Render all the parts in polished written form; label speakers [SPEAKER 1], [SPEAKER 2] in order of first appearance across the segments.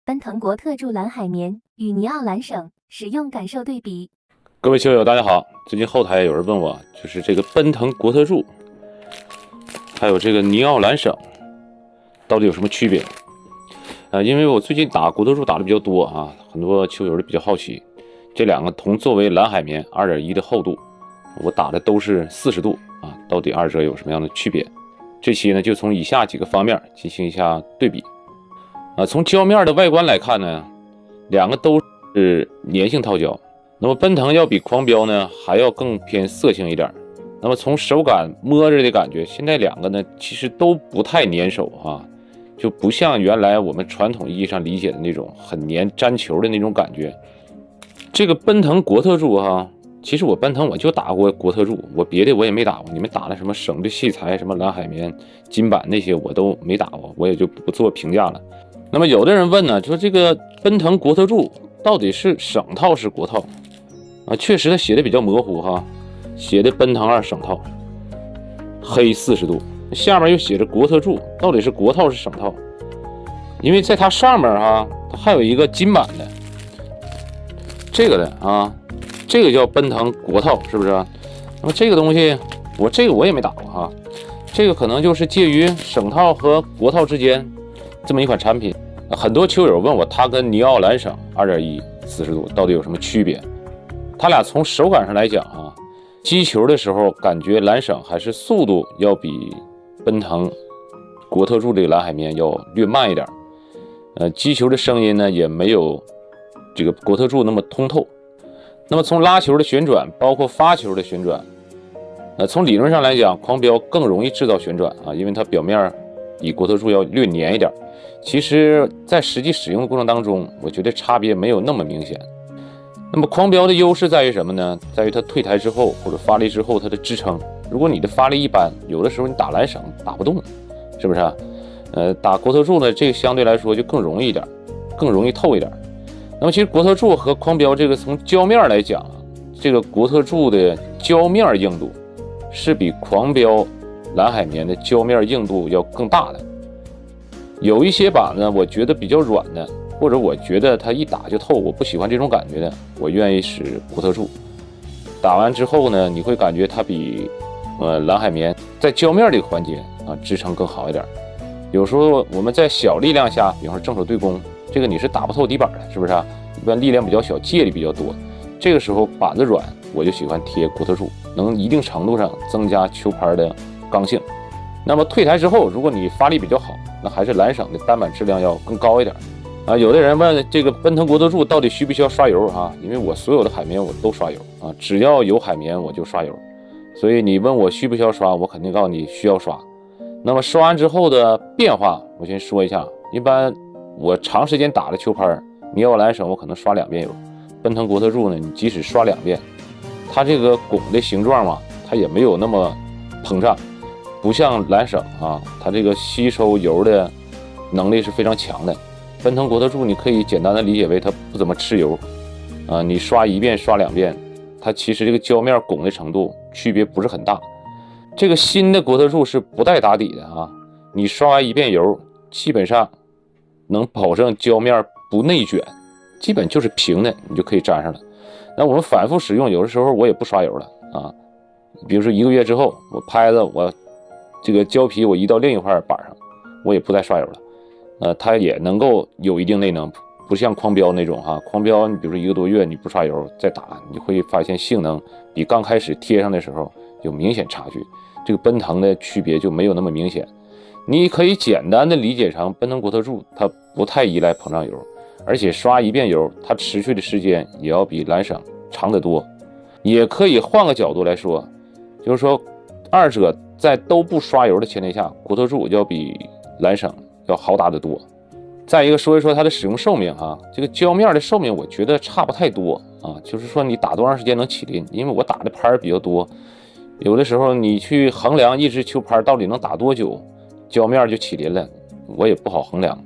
[SPEAKER 1] 奔腾国特注蓝海绵与尼奥蓝省使用感受对比。
[SPEAKER 2] 各位球友，大家好。最近后台有人问我，就是这个奔腾国特注，还有这个尼奥蓝省，到底有什么区别？因为我最近打国特注打的比较多啊，很多球友都比较好奇，这两个同作为蓝海绵 2.1 的厚度，我打的都是40度啊，到底二者有什么样的区别？这期呢，就从以下几个方面进行一下对比。从胶面的外观来看呢，两个都是粘性套胶。那么奔腾要比狂飙呢还要更偏色性一点。那么从手感摸着的感觉，现在两个呢其实都不太粘手啊，就不像原来我们传统意义上理解的那种很粘粘球的那种感觉。这个奔腾国特注其实我奔腾我就打过国特注，我别的我也没打过。你们打的什么省的器材，什么蓝海绵、金版那些我都没打过，我也就不做评价了。那么有的人问呢，说这个奔腾国特注到底是省套是国套？确实他写的比较模糊写的奔腾2省套，黑40度，下面又写着国特注，到底是国套是省套？因为在它上面它还有一个金版的，这个的这个叫奔腾国套，是不是？那么这个东西我也没打过这个可能就是介于省套和国套之间这么一款产品。很多球友问我，它跟尼奥蓝省 2.1 40度到底有什么区别？它俩从手感上来讲击球的时候感觉蓝省还是速度要比奔腾国特注这个蓝海绵要略慢一点，击球的声音呢也没有这个国特注那么通透。那么从拉球的旋转，包括发球的旋转，从理论上来讲，狂飙更容易制造旋转因为它表面比国特注要略粘一点。其实在实际使用的过程当中，我觉得差别没有那么明显。那么狂飙的优势在于什么呢？在于它退台之后或者发力之后它的支撑。如果你的发力一般，有的时候你打蓝省打不动，是不是打国特注呢，这个相对来说就更容易一点，更容易透一点。那么其实国特注和狂飙这个从胶面来讲这个国特注的胶面硬度是比狂飙蓝海绵的胶面硬度要更大的。有一些把呢我觉得比较软的，或者我觉得它一打就透，我不喜欢这种感觉的，我愿意使国特注。打完之后呢，你会感觉它比蓝海绵在胶面这个环节支撑更好一点。有时候我们在小力量下，比方说正手对攻，这个你是打不透底板的，是不是一般力量比较小，借力比较多，这个时候板子软，我就喜欢贴国特注，能一定程度上增加球拍的刚性。那么退台之后，如果你发力比较好，那还是蓝省的单板质量要更高一点。有的人问这个奔腾国特注到底需不需要刷油因为我所有的海绵我都刷油只要有海绵我就刷油，所以你问我需不需要刷，我肯定告诉你需要刷。那么刷完之后的变化，我先说一下。一般我长时间打的球拍，尼奥蓝省我可能刷2遍油，奔腾国特注呢，你即使刷2遍，它这个汞的形状它也没有那么膨胀，不像蓝省它这个吸收油的能力是非常强的。奔腾国特注你可以简单的理解为它不怎么吃油你刷1遍刷2遍，它其实这个胶面汞的程度区别不是很大。这个新的国特注是不带打底的你刷完1遍油基本上能保证胶面不内卷，基本就是平的，你就可以粘上了。那我们反复使用，有的时候我也不刷油了比如说1个月之后，我拍子我这个胶皮我移到另一块板上，我也不再刷油了。它也能够有一定内能，不像狂飙那种狂飙你比如说1个多月你不刷油再打，你会发现性能比刚开始贴上的时候有明显差距。这个奔腾的区别就没有那么明显。你可以简单的理解成奔腾国特注它不太依赖膨胀油，而且刷1遍油它持续的时间也要比蓝省长得多。也可以换个角度来说，就是说二者在都不刷油的前提下，国特注要比蓝省要好打得多。再一个说一说它的使用寿命这个胶面的寿命我觉得差不太多就是说你打多长时间能起鳞，因为我打的拍比较多，有的时候你去衡量一支球拍到底能打多久，胶面就起鳞了，我也不好衡量。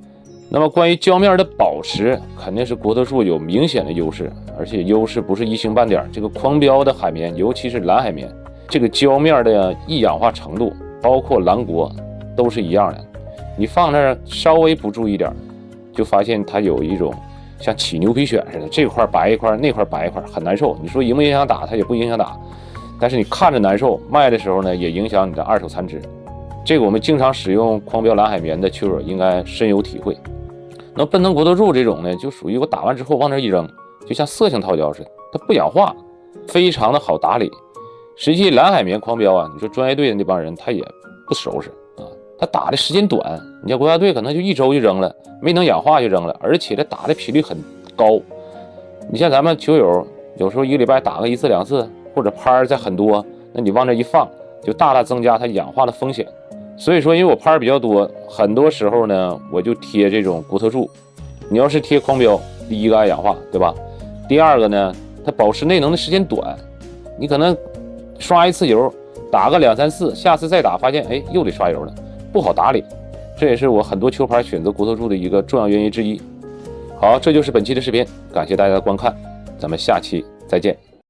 [SPEAKER 2] 那么关于胶面的保持，肯定是国特注有明显的优势，而且优势不是一星半点。这个狂飙的海绵，尤其是蓝海绵，这个胶面的易氧化程度，包括蓝国都是一样的。你放那儿稍微不注意点，就发现它有一种像起牛皮癣似的，这块白一块，那块白一块，很难受。你说影不影响打？它也不影响打，但是你看着难受，卖的时候呢也影响你的二手残值。这个我们经常使用狂飙蓝海绵的球友应该深有体会。那奔腾国特柱这种呢，就属于我打完之后往那一扔，就像色性套胶似的，它不氧化，非常的好打理。实际蓝海绵狂飙啊，你说专业队的那帮人他也不收拾啊，他打的时间短，你像国家队可能就1周就扔了，没能氧化就扔了，而且这打的频率很高。你像咱们球友有时候1个礼拜打个1次2次，或者拍再很多，那你往这一放，就大大增加它氧化的风险。所以说，因为我拍比较多，很多时候呢，我就贴这种国特柱。你要是贴狂飙，第一个爱氧化，对吧？第二个呢，它保持内能的时间短，你可能刷一次油，打个2、3次，下次再打发现，哎，又得刷油了，不好打理。这也是我很多球拍选择国特柱的一个重要原因之一。好，这就是本期的视频，感谢大家的观看，咱们下期再见。